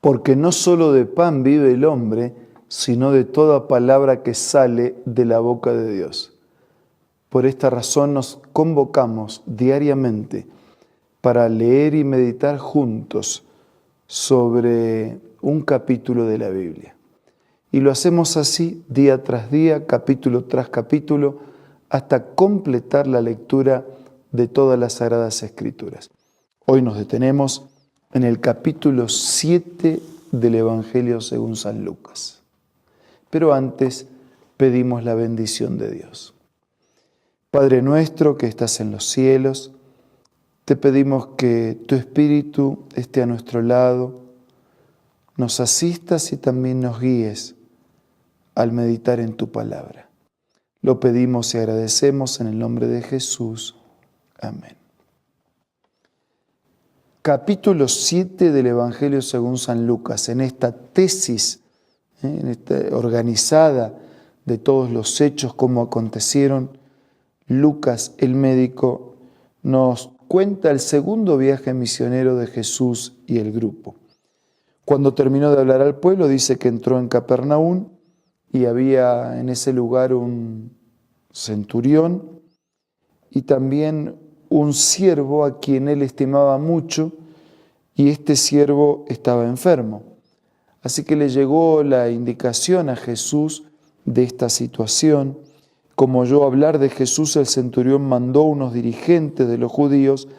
porque no solo de pan vive el hombre, sino de toda palabra que sale de la boca de Dios. Por esta razón nos convocamos diariamente para leer y meditar juntos sobre un capítulo de la Biblia. Y lo hacemos así día tras día, capítulo tras capítulo, hasta completar la lectura de todas las Sagradas Escrituras. Hoy nos detenemos en el capítulo 7 del Evangelio según San Lucas. Pero antes pedimos la bendición de Dios. Padre nuestro que estás en los cielos, te pedimos que tu Espíritu esté a nuestro lado, nos asistas y también nos guíes al meditar en tu palabra. Lo pedimos y agradecemos en el nombre de Jesús. Amén. Capítulo 7 del Evangelio según San Lucas, en esta tesis organizada de todos los hechos, como acontecieron, Lucas, el médico, nos cuenta el segundo viaje misionero de Jesús y el grupo. Cuando terminó de hablar al pueblo, dice que entró en Capernaum y había en ese lugar un centurión y también un siervo a quien él estimaba mucho, y este siervo estaba enfermo. Así que le llegó la indicación a Jesús de esta situación. Como oyó hablar de Jesús, el centurión mandó unos dirigentes de los judíos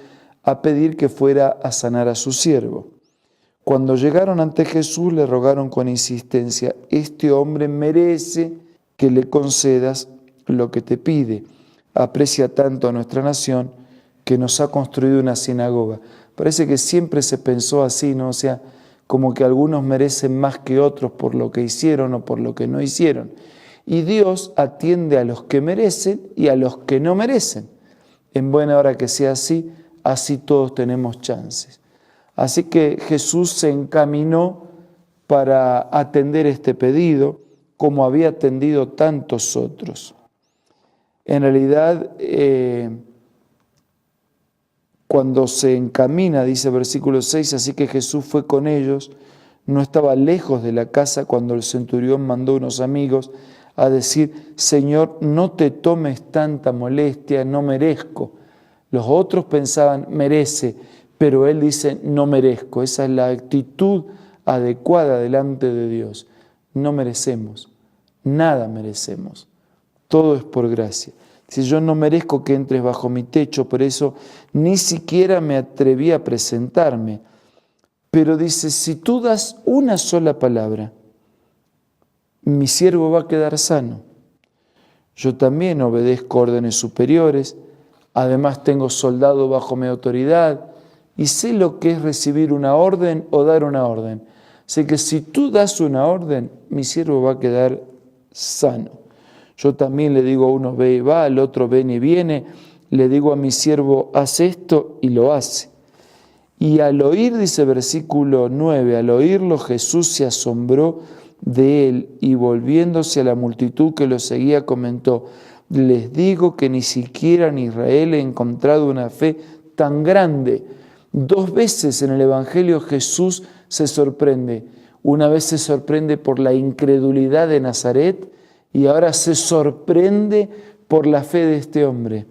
a pedir que fuera a sanar a su siervo. Cuando llegaron ante Jesús, le rogaron con insistencia: este hombre merece que le concedas lo que te pide. Aprecia tanto a nuestra nación que nos ha construido una sinagoga. Parece que siempre se pensó así, ¿no? O sea, como que algunos merecen más que otros por lo que hicieron o por lo que no hicieron. Y Dios atiende a los que merecen y a los que no merecen. En buena hora que sea así, así todos tenemos chances. Así que Jesús se encaminó para atender este pedido, como había atendido tantos otros. En realidad, cuando se encamina, dice versículo 6, así que Jesús fue con ellos, no estaba lejos de la casa cuando el centurión mandó a unos amigos a decir: Señor, no te tomes tanta molestia, no merezco. Los otros pensaban: merece, pero él dice: no merezco. Esa es la actitud adecuada delante de Dios. No merecemos, nada merecemos, todo es por gracia. Si yo no merezco que entres bajo mi techo, por eso ni siquiera me atreví a presentarme. Pero dice: si tú das una sola palabra, mi siervo va a quedar sano. Yo también obedezco órdenes superiores, además tengo soldado bajo mi autoridad y sé lo que es recibir una orden o dar una orden. Sé que si tú das una orden, mi siervo va a quedar sano. Yo también le digo a uno: ve y va, al otro: ven y viene. Le digo a mi siervo: haz esto, y lo hace. Y al oír, dice versículo 9, al oírlo Jesús se asombró de él y volviéndose a la multitud que lo seguía comentó: les digo que ni siquiera en Israel he encontrado una fe tan grande. 2 veces en el Evangelio Jesús se sorprende. Una vez se sorprende por la incredulidad de Nazaret y ahora se sorprende por la fe de este hombre.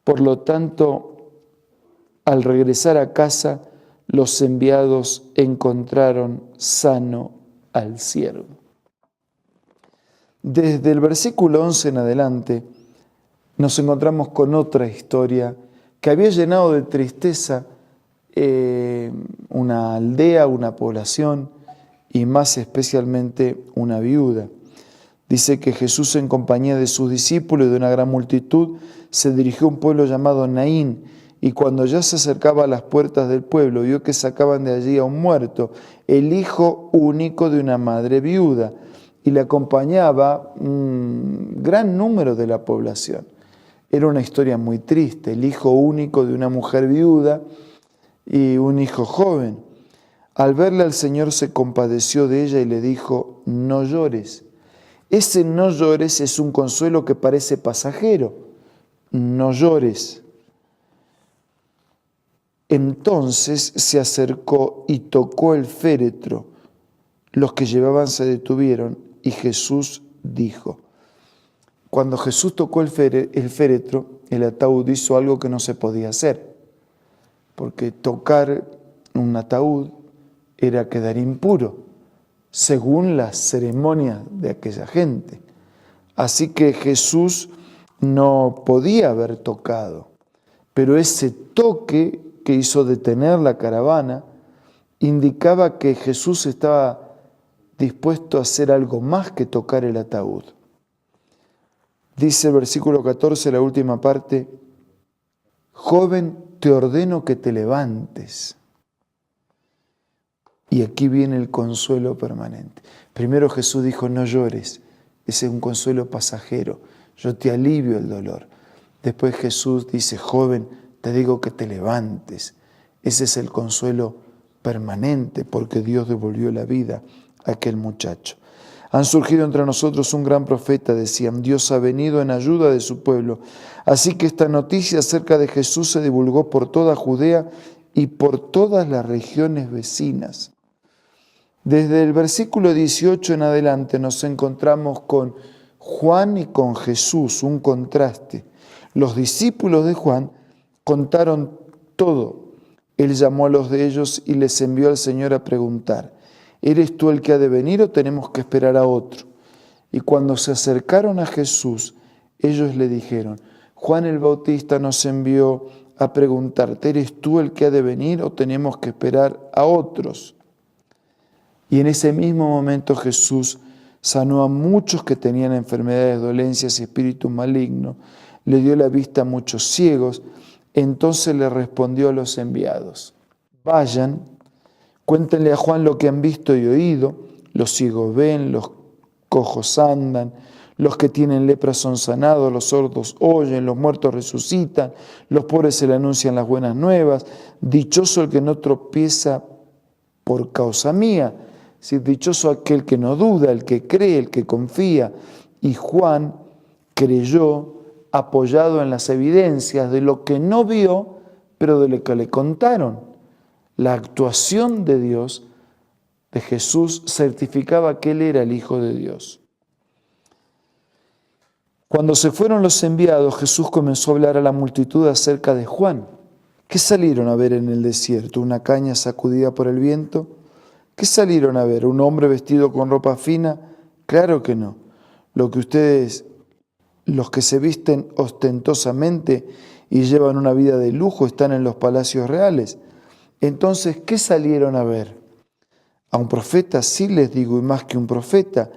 Por lo tanto, al regresar a casa, los enviados encontraron sano al siervo. Desde el versículo 11 en adelante, nos encontramos con otra historia que había llenado de tristeza una aldea, una población y más especialmente una viuda. Dice que Jesús, en compañía de sus discípulos y de una gran multitud, se dirigió a un pueblo llamado Naín, y cuando ya se acercaba a las puertas del pueblo, vio que sacaban de allí a un muerto, el hijo único de una madre viuda, y le acompañaba un gran número de la población. Era una historia muy triste, el hijo único de una mujer viuda y un hijo joven. Al verla, el Señor se compadeció de ella y le dijo: no llores. Ese no llores es un consuelo que parece pasajero. No llores. entonces se acercó y tocó el féretro. Los que llevaban se detuvieron y Jesús dijo. Cuando Jesús tocó el féretro, el ataúd hizo algo que no se podía hacer, porque tocar un ataúd era quedar impuro, según las ceremonias de aquella gente. Así que Jesús no podía haber tocado, pero ese toque que hizo detener la caravana indicaba que Jesús estaba dispuesto a hacer algo más que tocar el ataúd. Dice el versículo 14, la última parte, joven, te ordeno que te levantes. Y aquí viene el consuelo permanente. Primero Jesús dijo, no llores, ese es un consuelo pasajero, yo te alivio el dolor. Después Jesús dice, joven, te digo que te levantes. Ese es el consuelo permanente, porque Dios devolvió la vida a aquel muchacho. Han surgido entre nosotros un gran profeta, decían, Dios ha venido en ayuda de su pueblo. Así que esta noticia acerca de Jesús se divulgó por toda Judea y por todas las regiones vecinas. Desde el versículo 18 en adelante nos encontramos con Juan y con Jesús, un contraste. Los discípulos de Juan contaron todo. Él llamó a los de ellos y les envió al Señor a preguntar, ¿eres tú el que ha de venir o tenemos que esperar a otro? Y cuando se acercaron a Jesús, ellos le dijeron, Juan el Bautista nos envió a preguntarte, ¿eres tú el que ha de venir o tenemos que esperar a otros? Y en ese mismo momento Jesús sanó a muchos que tenían enfermedades, dolencias y espíritus malignos, le dio la vista a muchos ciegos. Entonces le respondió a los enviados, vayan, cuéntenle a Juan lo que han visto y oído, los ciegos ven, los cojos andan, los que tienen lepra son sanados, los sordos oyen, los muertos resucitan, los pobres se le anuncian las buenas nuevas, dichoso el que no tropieza por causa mía, es decir, dichoso aquel que no duda, el que cree, el que confía. Y Juan creyó apoyado en las evidencias de lo que no vio, pero de lo que le contaron. La actuación de Dios, de Jesús, certificaba que Él era el Hijo de Dios. Cuando se fueron los enviados, Jesús comenzó a hablar a la multitud acerca de Juan. ¿Qué salieron a ver en el desierto? ¿Una caña sacudida por el viento? ¿Qué salieron a ver? ¿Un hombre vestido con ropa fina? Claro que no. Lo que ustedes, los que se visten ostentosamente y llevan una vida de lujo, están en los palacios reales. Entonces, ¿qué salieron a ver? A un profeta, sí les digo, y más que un profeta.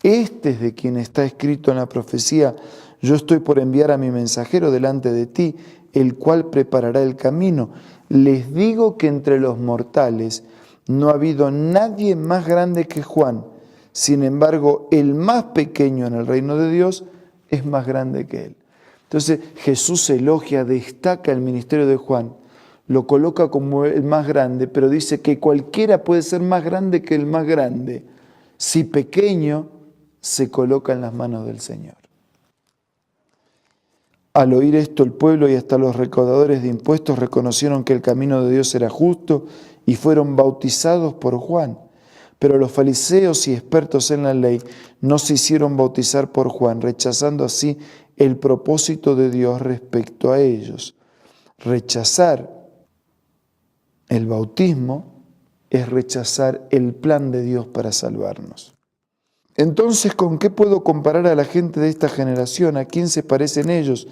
Este es de quien está escrito en la profecía, yo estoy por enviar a mi mensajero delante de ti, el cual preparará el camino. Les digo que entre los mortales no ha habido nadie más grande que Juan. Sin embargo, el más pequeño en el reino de Dios es más grande que él. Entonces Jesús elogia, destaca el ministerio de Juan, lo coloca como el más grande, pero dice que cualquiera puede ser más grande que el más grande, si pequeño se coloca en las manos del Señor. Al oír esto, el pueblo y hasta los recaudadores de impuestos reconocieron que el camino de Dios era justo y fueron bautizados por Juan. Pero los fariseos y expertos en la ley no se hicieron bautizar por Juan, rechazando así el propósito de Dios respecto a ellos. Rechazar el bautismo es rechazar el plan de Dios para salvarnos. Entonces, ¿con qué puedo comparar a la gente de esta generación? ¿A quién se parecen ellos?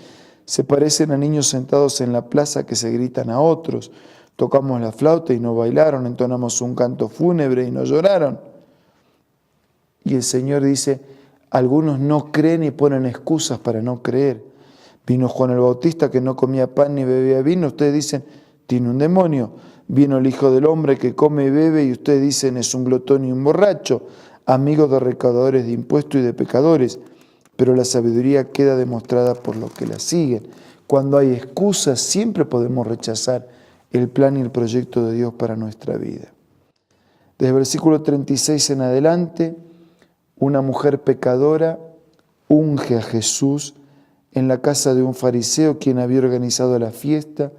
Se parecen a niños sentados en la plaza que se gritan a otros. Tocamos la flauta y no bailaron, entonamos un canto fúnebre y no lloraron. Y el Señor dice, algunos no creen y ponen excusas para no creer. Vino Juan el Bautista que no comía pan ni bebía vino, ustedes dicen, tiene un demonio. Vino el Hijo del Hombre que come y bebe y ustedes dicen, es un glotón y un borracho, amigo de recaudadores de impuestos y de pecadores. Pero la sabiduría queda demostrada por los que la siguen. Cuando hay excusas, siempre podemos rechazar el plan y el proyecto de Dios para nuestra vida. Desde el versículo 36 en adelante, una mujer pecadora unge a Jesús en la casa de un fariseo quien había organizado la fiesta.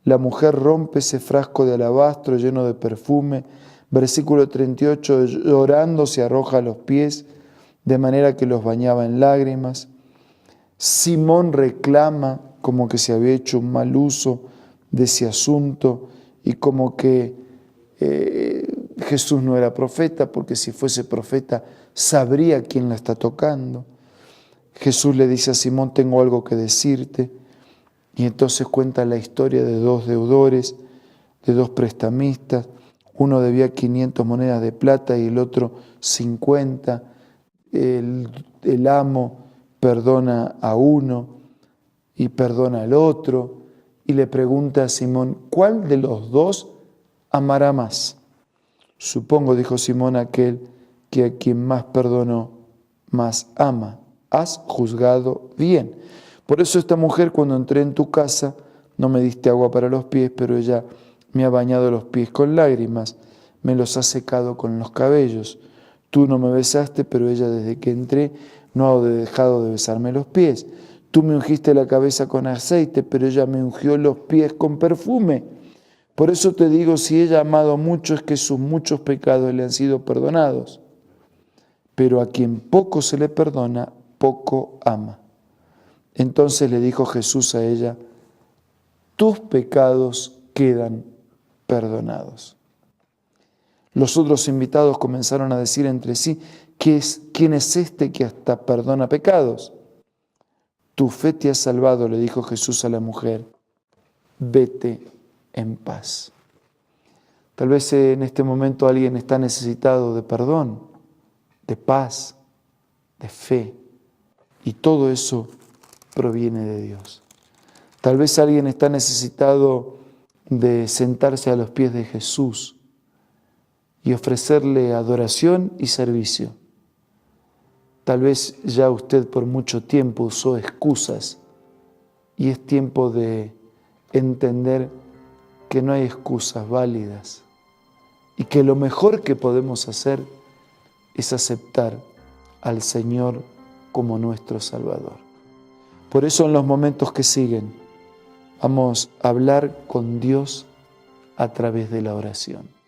La mujer rompe ese frasco de alabastro lleno de perfume. Versículo 38, llorando se arroja a los pies, de manera que los bañaba en lágrimas. Simón reclama como que se había hecho un mal uso de ese asunto y como que Jesús no era profeta, porque si fuese profeta sabría quién la está tocando. Jesús le dice a Simón, tengo algo que decirte. Y entonces cuenta la historia de dos deudores, de dos prestamistas. Uno debía 500 monedas de plata y el otro 50. El amo perdona a uno y perdona al otro. Y le pregunta a Simón, ¿cuál de los dos amará más? Supongo, dijo Simón, aquel que a quien más perdonó, más ama. Has juzgado bien. Por eso esta mujer, cuando entré en tu casa, no me diste agua para los pies, pero ella me ha bañado los pies con lágrimas, me los ha secado con los cabellos. Tú no me besaste, pero ella desde que entré no ha dejado de besarme los pies. Tú me ungiste la cabeza con aceite, pero ella me ungió los pies con perfume. Por eso te digo, si ella ha amado mucho, es que sus muchos pecados le han sido perdonados. Pero a quien poco se le perdona, poco ama. Entonces le dijo Jesús a ella, tus pecados quedan perdonados. Los otros invitados comenzaron a decir entre sí, ¿quién es este que hasta perdona pecados? Tu fe te ha salvado, le dijo Jesús a la mujer, vete en paz. Tal vez en este momento alguien está necesitado de perdón, de paz, de fe, y todo eso proviene de Dios. Tal vez alguien está necesitado de sentarse a los pies de Jesús y ofrecerle adoración y servicio. Tal vez ya usted por mucho tiempo usó excusas y es tiempo de entender que no hay excusas válidas y que lo mejor que podemos hacer es aceptar al Señor como nuestro Salvador. Por eso en los momentos que siguen vamos a hablar con Dios a través de la oración.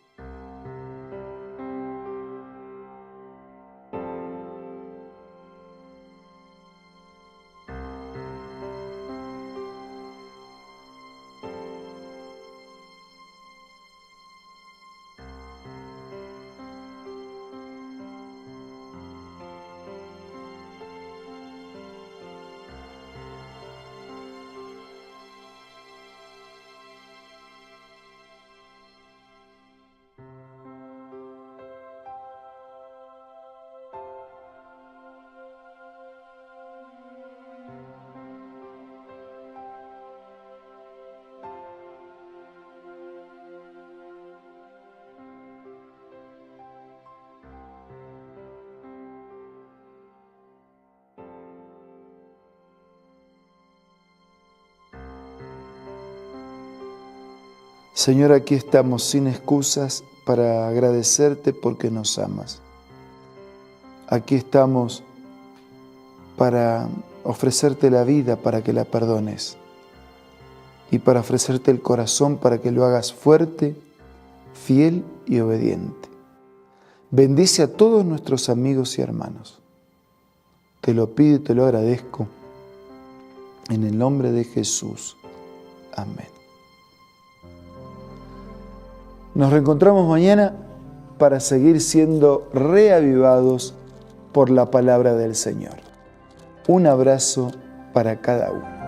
Señor, aquí estamos sin excusas para agradecerte porque nos amas. Aquí estamos para ofrecerte la vida para que la perdones y para ofrecerte el corazón para que lo hagas fuerte, fiel y obediente. Bendice a todos nuestros amigos y hermanos. Te lo pido y te lo agradezco. En el nombre de Jesús. Amén. Nos reencontramos mañana para seguir siendo reavivados por la palabra del Señor. Un abrazo para cada uno.